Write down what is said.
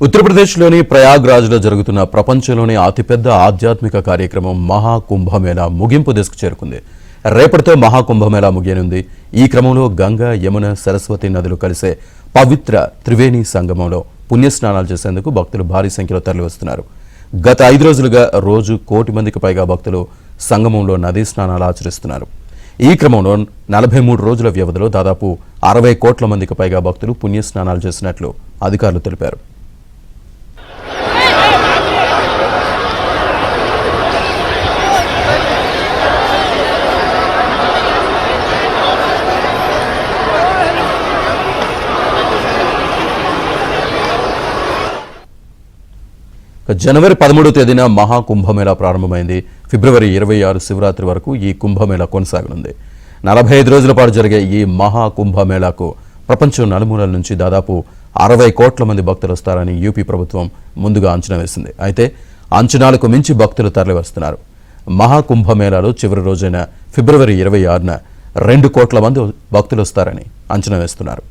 ఉత్తరప్రదేశ్లోని ప్రయాగ్రాజ్లో జరుగుతున్న ప్రపంచంలోని అతిపెద్ద ఆధ్యాత్మిక కార్యక్రమం మహాకుంభమేళా ముగింపు దశకు చేరుకుంది. రేపటితో మహాకుంభమేళా ముగియనుంది. ఈ క్రమంలో గంగా, యమున, సరస్వతి నదులు కలిసే పవిత్ర త్రివేణి సంగమంలో పుణ్యస్నానాలు చేసేందుకు భక్తులు భారీ సంఖ్యలో తరలివస్తున్నారు. గత 5 రోజులుగా రోజు 1 కోటి మందికి పైగా భక్తులు సంగమంలో నదీ స్నానాలు ఆచరిస్తున్నారు. ఈ క్రమంలో 43 రోజుల వ్యవధిలో దాదాపు 60 కోట్ల మందికి పైగా భక్తులు పుణ్యస్నానాలు చేసినట్లు అధికారులు తెలిపారు. జనవరి 13వ తేదీన మహాకుంభమేళా ప్రారంభమైంది. ఫిబ్రవరి 26 శివరాత్రి వరకు ఈ కుంభమేళా కొనసాగనుంది. 45 రోజుల పాటు జరిగే ఈ మహాకుంభమేళాకు ప్రపంచం నలుమూలల నుంచి దాదాపు 60 కోట్ల మంది భక్తులు వస్తారని యూపీ ప్రభుత్వం ముందుగా అంచనా వేసింది. అయితే అంచనాలకు మించి భక్తులు తరలివస్తున్నారు. మహాకుంభమేళాలో చివరి రోజైన ఫిబ్రవరి 26న 2 కోట్ల మంది భక్తులు వస్తారని అంచనా వేస్తున్నారు.